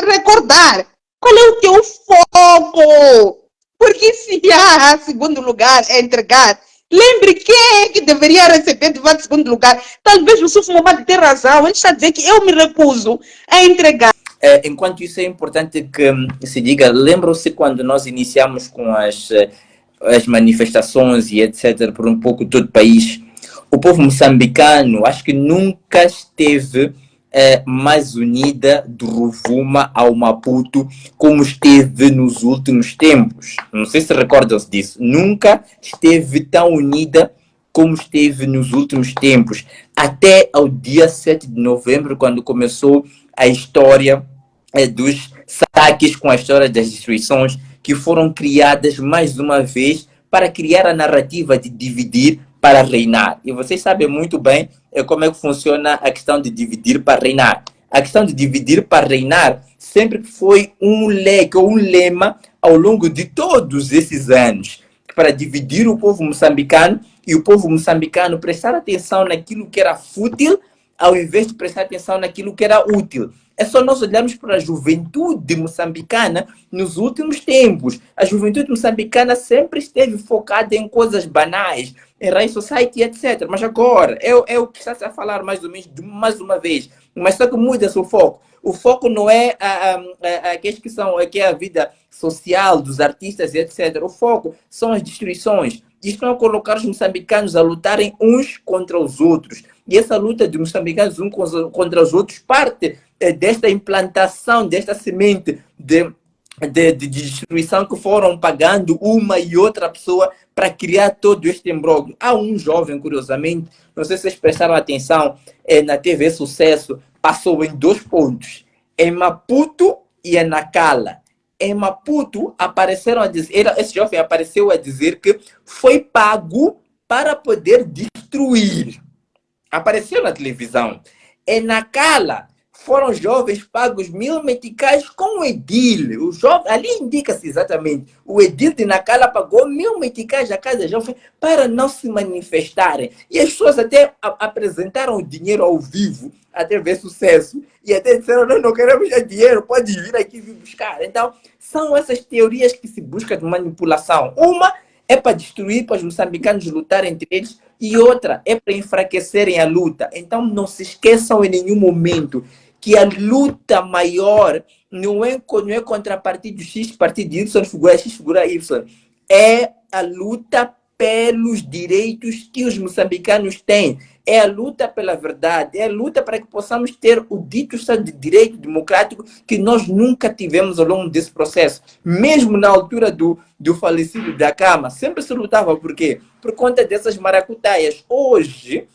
recordar qual é o teu foco. Porque se há segundo lugar é entregar, lembre quem é que deveria receber de volta segundo lugar. Talvez o Sufo Momad tenha razão. Ele está a dizer que eu me recuso a entregar. Enquanto isso é importante que se diga, lembram-se quando nós iniciamos com as manifestações e etc. por um pouco todo o país, o povo moçambicano acho que nunca esteve mais unida do Rovuma ao Maputo como esteve nos últimos tempos. Não sei se recordam-se disso. Nunca esteve tão unida como esteve nos últimos tempos. Até ao dia 7 de novembro, quando começou a história dos saques, com a história das destruições que foram criadas mais uma vez para criar a narrativa de dividir para reinar. E vocês sabem muito bem como é que funciona a questão de dividir para reinar. A questão de dividir para reinar sempre foi um leque ou um lema ao longo de todos esses anos, para dividir o povo moçambicano e o povo moçambicano prestar atenção naquilo que era fútil ao invés de prestar atenção naquilo que era útil. É só nós olharmos para a juventude moçambicana nos últimos tempos. A juventude moçambicana sempre esteve focada em coisas banais, em Rai Society, etc. Mas agora, é o que está a falar mais ou menos mais uma vez. Mas só que muda-se o foco. O foco não é que é a vida social dos artistas, etc. O foco são as destruições. Isto não é colocar os moçambicanos a lutarem uns contra os outros. E essa luta de moçambicanos uns contra os outros parte desta implantação, desta semente de destruição que foram pagando uma e outra pessoa para criar todo este imbróglio. Há um jovem, curiosamente, não sei se vocês prestaram atenção, na TV Sucesso, passou em 2 pontos, em Maputo e em Nacala. Em Maputo, apareceram a dizer, esse jovem apareceu a dizer que foi pago para poder destruir. Apareceu na televisão. Em Nacala, foram jovens pagos 1000 meticais com o edil. O jovem, ali indica-se exatamente. O edil de Nacala pagou 1000 meticais a cada jovem para não se manifestarem. E as pessoas até apresentaram o dinheiro ao vivo, até ver sucesso. E até disseram, não queremos dinheiro, pode vir aqui vir buscar. Então, são essas teorias que se busca de manipulação. Uma é para destruir, para os moçambicanos lutarem entre eles. E outra é para enfraquecerem a luta. Então, não se esqueçam em nenhum momento que a luta maior não é contra partido X, partido Y, figura X, figura Y. É a luta pelos direitos que os moçambicanos têm. É a luta pela verdade. É a luta para que possamos ter o dito Estado de Direito democrático que nós nunca tivemos ao longo desse processo. Mesmo na altura do falecido da Cama, sempre se lutava. Por quê? Por conta dessas maracutaias. Hoje,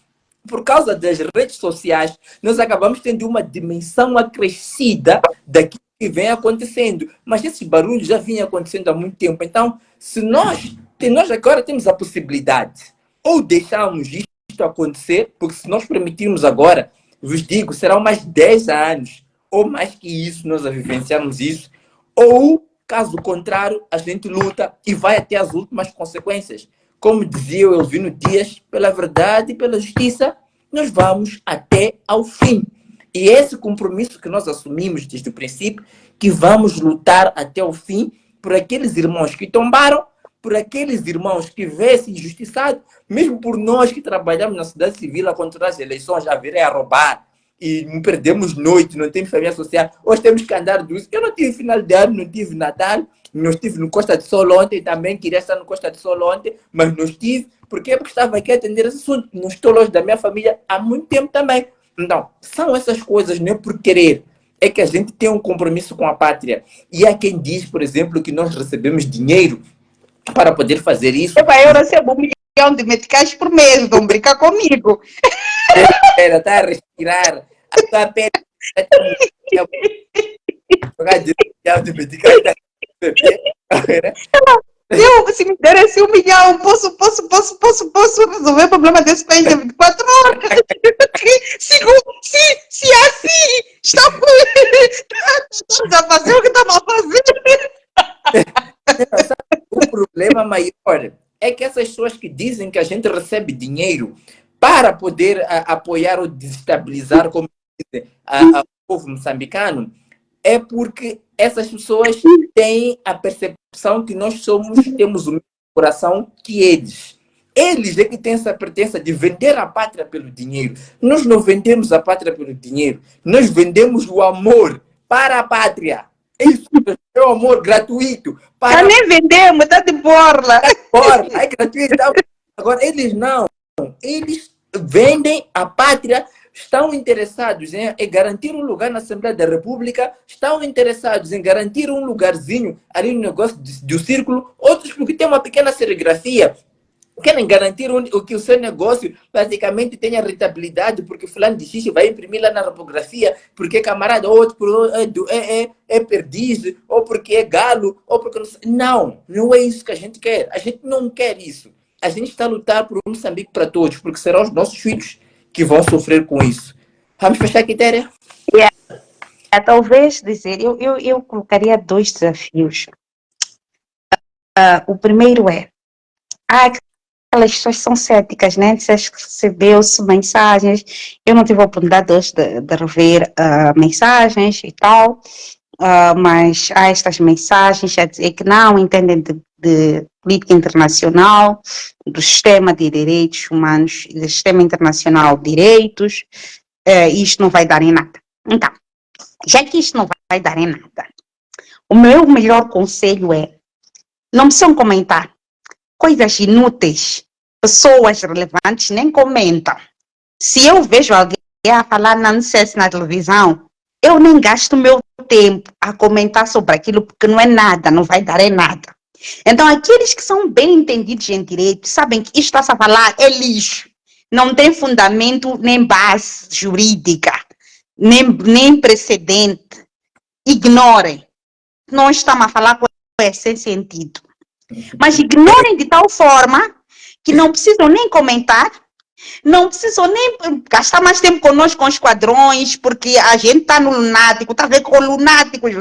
por causa das redes sociais, nós acabamos tendo uma dimensão acrescida daquilo que vem acontecendo. Mas esses barulhos já vinham acontecendo há muito tempo. Então, se nós agora temos a possibilidade, ou deixarmos isto acontecer, porque se nós permitirmos agora, vos digo, serão mais 10 anos, ou mais que isso, nós a vivenciarmos isso, ou, caso contrário, a gente luta e vai até as últimas consequências. Como dizia o Elvino Dias, pela verdade e pela justiça, nós vamos até ao fim. E esse compromisso que nós assumimos desde o princípio, que vamos lutar até o fim por aqueles irmãos que tombaram, por aqueles irmãos que vê-se injustiçados, mesmo por nós que trabalhamos na sociedade civil a controlar as eleições, já virei a roubar e perdemos noite, não temos família social, hoje temos que andar dos... Eu não tive final de ano, não tive Natal, não estive no Costa de Sol ontem, também queria estar no Costa de Sol ontem, mas não estive. Por quê? Porque estava aqui a atender esse assunto. Não estou longe da minha família há muito tempo também. Então, são essas coisas, não é por querer. É que a gente tem um compromisso com a pátria. E há quem diz, por exemplo, que nós recebemos dinheiro para poder fazer isso. Eu recebo 1 milhão de meticais por mês, não brinca comigo. Ela está a respirar. A tua pele está de meticais. Se me der esse 1 milhão, posso resolver o problema desse país em 24 horas. Se assim estamos a fazer o que estamos a fazer. O problema maior é que essas pessoas que dizem que a gente recebe dinheiro para poder apoiar ou desestabilizar, como dizem, o povo moçambicano, é porque essas pessoas têm a percepção que nós temos o mesmo coração que eles. Eles é que têm essa pretensão de vender a pátria pelo dinheiro. Nós não vendemos a pátria pelo dinheiro. Nós vendemos o amor para a pátria. Isso é o amor gratuito. Já nem vendemos, está de borla. É gratuito. Agora, eles não. Eles vendem a pátria. Estão interessados em garantir um lugar na Assembleia da República, estão interessados em garantir um lugarzinho ali no negócio do círculo, outros porque tem uma pequena serigrafia, querem garantir que o seu negócio basicamente tenha rentabilidade, porque fulano de X vai imprimir lá na repografia, porque camarada outro é perdiz, ou porque é galo, ou porque não é isso que a gente quer. A gente não quer isso. A gente está a lutar por um Moçambique para todos, porque serão os nossos filhos que vão sofrer com isso. Vamos fechar aqui, Téria? Talvez dizer, eu colocaria 2 desafios. O primeiro é, aquelas pessoas são céticas, né? Dizes que recebeu-se mensagens, eu não tive a oportunidade hoje de rever mensagens e tal, mas há estas mensagens a dizer que não entendem de política internacional, do sistema de direitos humanos, do sistema internacional de direitos, isto não vai dar em nada. Então, já que isto não vai dar em nada, o meu melhor conselho é, não precisam comentar coisas inúteis, pessoas relevantes nem comentam. Se eu vejo alguém a falar nonsense na televisão, eu nem gasto meu tempo a comentar sobre aquilo, porque não é nada, não vai dar em nada. Então, aqueles que são bem entendidos em direito, sabem que isto está a falar é lixo, não tem fundamento nem base jurídica, nem precedente. Ignorem. Não estamos a falar com esse sentido. Mas ignorem de tal forma que não precisam nem comentar, não precisam nem gastar mais tempo conosco com os quadrões, porque a gente está no lunático, está a ver com lunáticos,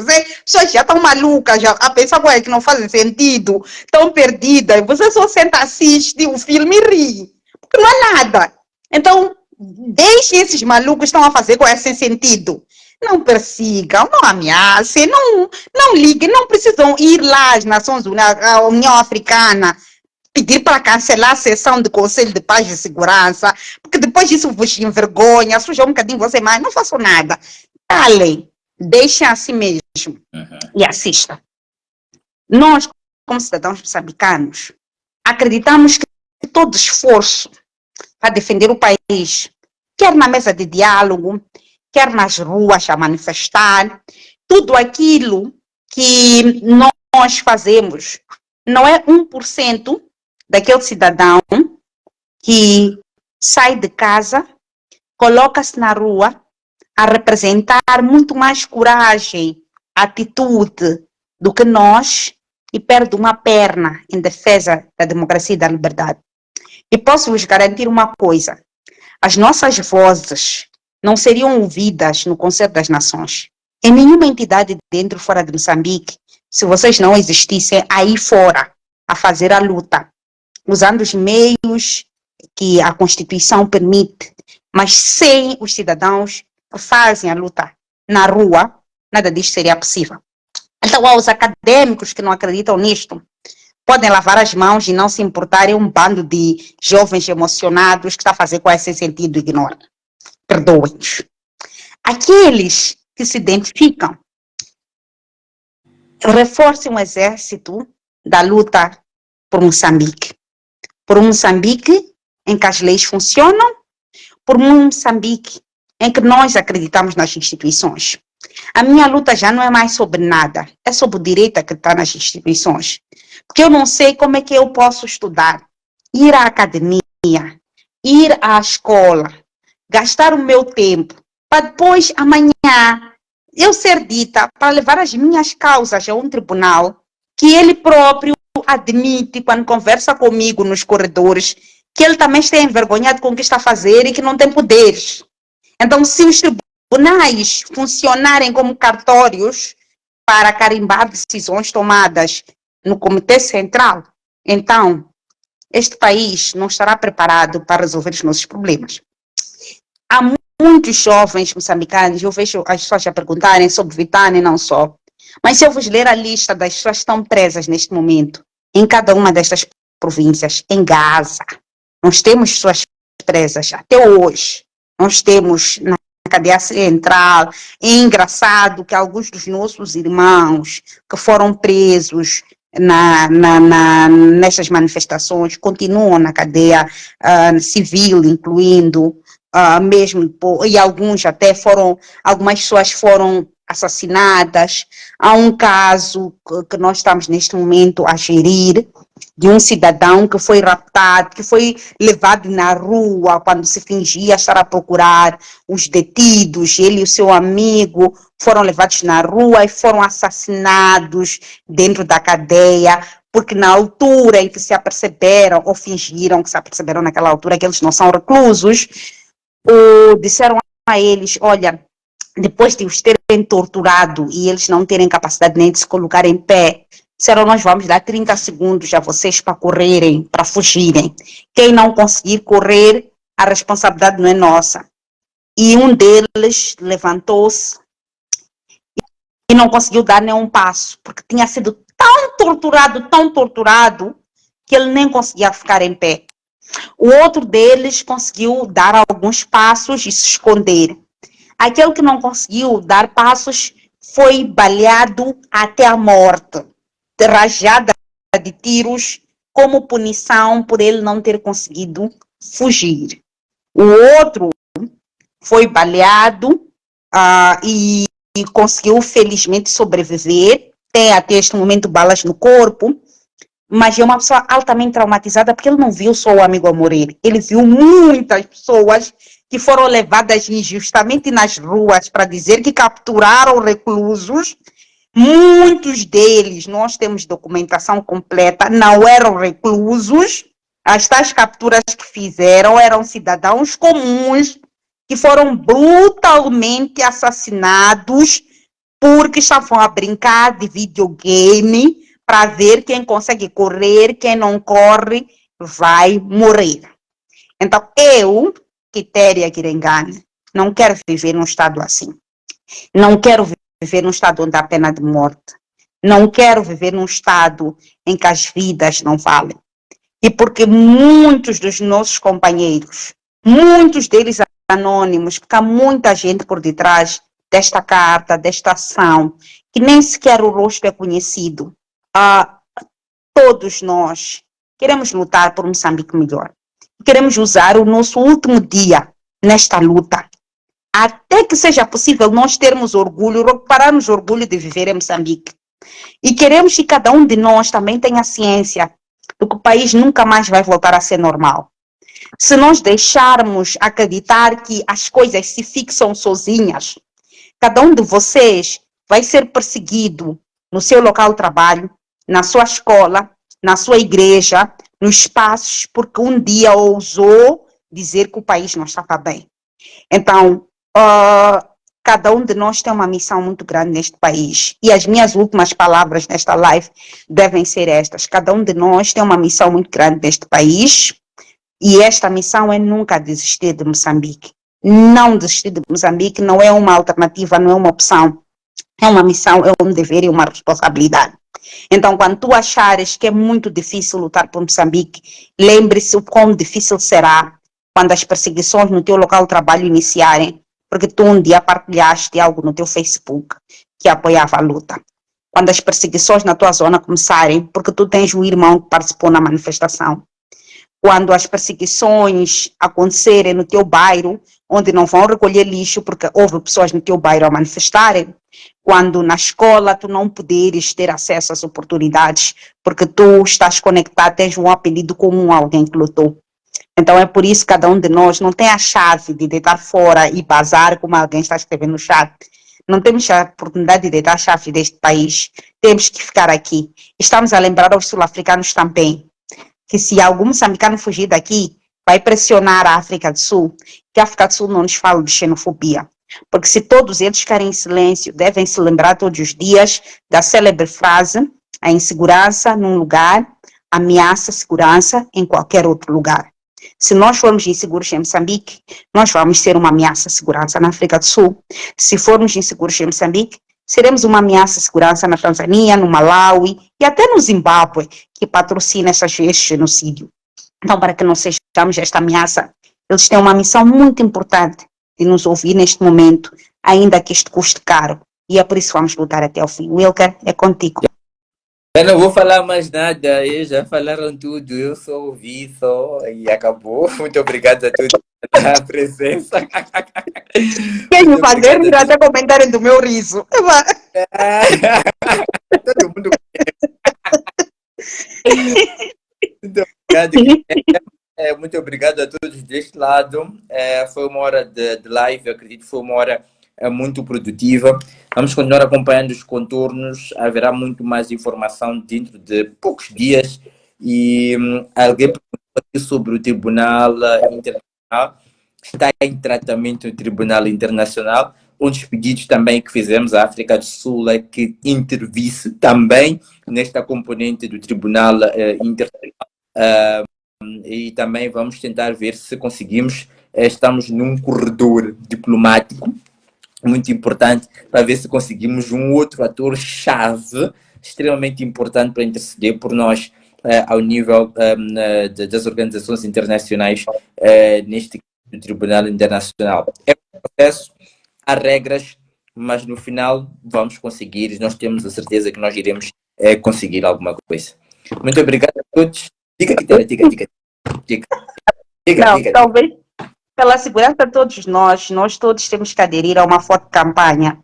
pessoas já estão malucas, já a pensar coisas que não fazem sentido, estão perdidas, você só senta, assiste o filme e ri, porque não é nada. Então, deixem esses malucos que estão a fazer coisas sem sentido. Não persigam, não ameacem, não liguem, não precisam ir lá às Nações Unidas, à União Africana, pedir para cancelar a sessão do Conselho de Paz e Segurança, porque depois disso vos envergonha, suja um bocadinho você mais, não façam nada. Calem, deixem assim mesmo e assistam. Nós, como cidadãos moçambicanos, acreditamos que todo esforço para defender o país, quer na mesa de diálogo, quer nas ruas a manifestar, tudo aquilo que nós fazemos não é 1% daquele cidadão que sai de casa, coloca-se na rua a representar muito mais coragem, atitude do que nós e perde uma perna em defesa da democracia e da liberdade. E posso vos garantir uma coisa, as nossas vozes não seriam ouvidas no Conselho das Nações, em nenhuma entidade dentro ou fora de Moçambique, se vocês não existissem aí fora a fazer a luta, usando os meios que a Constituição permite, mas sem os cidadãos que fazem a luta na rua, nada disso seria possível. Então, aos acadêmicos que não acreditam nisto, podem lavar as mãos e não se importarem um bando de jovens emocionados que está a fazer com esse sentido ignoram. Perdoem-nos. Aqueles que se identificam, reforcem o exército da luta por Moçambique. Por um Moçambique em que as leis funcionam, por um Moçambique em que nós acreditamos nas instituições. A minha luta já não é mais sobre nada, é sobre o direito a acreditar nas instituições. Porque eu não sei como é que eu posso estudar, ir à academia, ir à escola, gastar o meu tempo, para depois, amanhã, eu ser dita para levar as minhas causas a um tribunal, que ele próprio admite, quando conversa comigo nos corredores, que ele também está envergonhado com o que está a fazer e que não tem poderes. Então, se os tribunais funcionarem como cartórios para carimbar decisões tomadas no Comitê Central, então, este país não estará preparado para resolver os nossos problemas. Há muitos jovens moçambicanos, eu vejo as pessoas a perguntarem sobre Vitânia e não só, mas se eu vos ler a lista das pessoas que estão presas neste momento, em cada uma destas províncias, em Gaza, nós temos pessoas presas até hoje, nós temos na cadeia central. É engraçado que alguns dos nossos irmãos que foram presos nessas manifestações continuam na cadeia civil, incluindo mesmo, e alguns até algumas pessoas foram assassinadas. Há um caso que nós estamos neste momento a gerir, de um cidadão que foi raptado, que foi levado na rua quando se fingia estar a procurar os detidos. Ele e o seu amigo foram levados na rua e foram assassinados dentro da cadeia, porque na altura em que se aperceberam, ou fingiram que se aperceberam naquela altura que eles não são reclusos, disseram a eles, olha, depois de os terem torturado e eles não terem capacidade nem de se colocar em pé, disseram, nós vamos dar 30 segundos a vocês para correrem, para fugirem. Quem não conseguir correr, a responsabilidade não é nossa. E um deles levantou-se e não conseguiu dar nenhum passo, porque tinha sido tão torturado, que ele nem conseguia ficar em pé. O outro deles conseguiu dar alguns passos e se esconder. Aquele que não conseguiu dar passos foi baleado até a morte, rajada de tiros, como punição por ele não ter conseguido fugir. O outro foi baleado e conseguiu felizmente sobreviver, tem até este momento balas no corpo, mas é uma pessoa altamente traumatizada porque ele não viu só o amigo a morrer, ele viu muitas pessoas que foram levadas injustamente nas ruas para dizer que capturaram reclusos. Muitos deles, nós temos documentação completa, não eram reclusos. As tais capturas que fizeram eram cidadãos comuns que foram brutalmente assassinados porque estavam a brincar de videogame para ver quem consegue correr, quem não corre vai morrer. Então, eu, Quitéria Quirengane, não quero viver num estado assim. Não quero viver num estado onde há pena de morte. Não quero viver num estado em que as vidas não valem. E porque muitos dos nossos companheiros, muitos deles anônimos, porque há muita gente por detrás desta carta, desta ação, que nem sequer o rosto é conhecido. Todos nós queremos lutar por um Moçambique melhor. Queremos usar o nosso último dia nesta luta, até que seja possível nós termos orgulho, recuperarmos orgulho de viver em Moçambique. E queremos que cada um de nós também tenha ciência de que o país nunca mais vai voltar a ser normal. Se nós deixarmos acreditar que as coisas se fixam sozinhas, cada um de vocês vai ser perseguido no seu local de trabalho, na sua escola, na sua igreja, nos espaços, porque um dia ousou dizer que o país não estava bem. Então, cada um de nós tem uma missão muito grande neste país. E as minhas últimas palavras nesta live devem ser estas. Cada um de nós tem uma missão muito grande neste país. E esta missão é nunca desistir de Moçambique. Não desistir de Moçambique não é uma alternativa, não é uma opção. É uma missão, é um dever e uma responsabilidade. Então, quando tu achares que é muito difícil lutar por Moçambique, lembre-se o quão difícil será quando as perseguições no teu local de trabalho iniciarem, porque tu um dia partilhaste algo no teu Facebook que apoiava a luta. Quando as perseguições na tua zona começarem, porque tu tens um irmão que participou na manifestação. Quando as perseguições acontecerem no teu bairro, onde não vão recolher lixo, porque houve pessoas no teu bairro a manifestarem, quando na escola tu não poderes ter acesso às oportunidades, porque tu estás conectado, tens um apelido comum a alguém que lutou. Então é por isso que cada um de nós não tem a chave de deitar fora e bazar, como alguém está escrevendo no chat. Não temos a oportunidade de deitar a chave deste país. Temos que ficar aqui. Estamos a lembrar aos sul-africanos também que se algum moçambicano fugir daqui, vai pressionar a África do Sul, que a África do Sul não nos fala de xenofobia. Porque se todos eles ficarem em silêncio, devem se lembrar todos os dias da célebre frase: a insegurança num lugar ameaça a segurança em qualquer outro lugar. Se nós formos inseguros em Moçambique, nós vamos ser uma ameaça à segurança na África do Sul. Se formos inseguros em Moçambique, seremos uma ameaça à segurança na Tanzânia, no Malawi e até no Zimbábue, que patrocina esse genocídio. Então, para que não sejamos esta ameaça, eles têm uma missão muito importante de nos ouvir neste momento, ainda que isto custe caro. E é por isso que vamos lutar até o fim. Wilker, é contigo. Eu não vou falar mais nada, eles já falaram tudo, eu só ouvi só e acabou. Muito obrigado a todos pela presença. Quem me fazer vir até comentário do meu riso. Todo mundo muito obrigado a todos deste lado. Foi uma hora de live, eu acredito que foi uma hora muito produtiva. Vamos continuar acompanhando os contornos, haverá muito mais informação dentro de poucos dias. E alguém perguntou aqui sobre o Tribunal Internacional. Está em tratamento no Tribunal Internacional. Um dos pedidos também que fizemos à África do Sul é que intervisse também nesta componente do Tribunal Internacional. E também vamos tentar ver se conseguimos. Estamos num corredor diplomático muito importante para ver se conseguimos um outro ator-chave extremamente importante para interceder por nós ao nível das organizações internacionais neste Tribunal Internacional. É um processo, há regras, mas no final vamos conseguir, nós temos a certeza que nós iremos conseguir alguma coisa. Muito obrigado a todos. Diga. Talvez pela segurança de todos nós todos temos que aderir a uma forte campanha,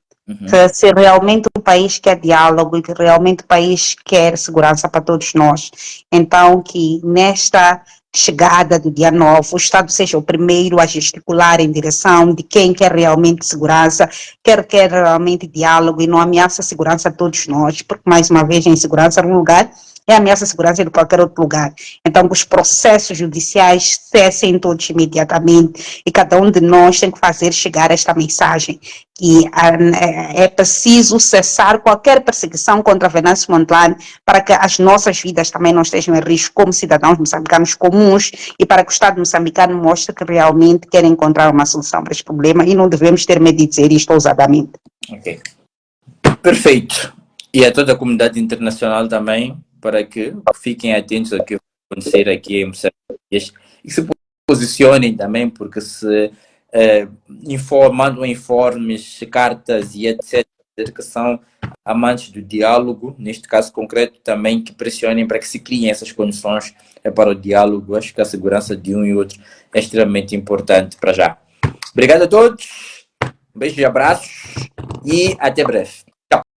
que se realmente o país quer diálogo e que realmente o país quer segurança para todos nós. Então, que nesta chegada do dia 9, o Estado seja o primeiro a gesticular em direção de quem quer realmente segurança, quer realmente diálogo e não ameaça a segurança a todos nós, porque, mais uma vez, a insegurança num lugar é ameaça à segurança de qualquer outro lugar. Então, que os processos judiciais cessem todos imediatamente e cada um de nós tem que fazer chegar esta mensagem, que é preciso cessar qualquer perseguição contra Venâncio Mondlane para que as nossas vidas também não estejam em risco como cidadãos moçambicanos comuns e para que o Estado moçambicano mostre que realmente quer encontrar uma solução para este problema e não devemos ter medo de dizer isto ousadamente. Ok. Perfeito. E a toda a comunidade internacional também, para que fiquem atentos ao que vai acontecer aqui em Moçambique e se posicionem também, porque se mandam informes, cartas e etc., que são amantes do diálogo, neste caso concreto também, que pressionem para que se criem essas condições para o diálogo. Acho que a segurança de um e outro é extremamente importante para já. Obrigado a todos, um beijo e abraços e até breve.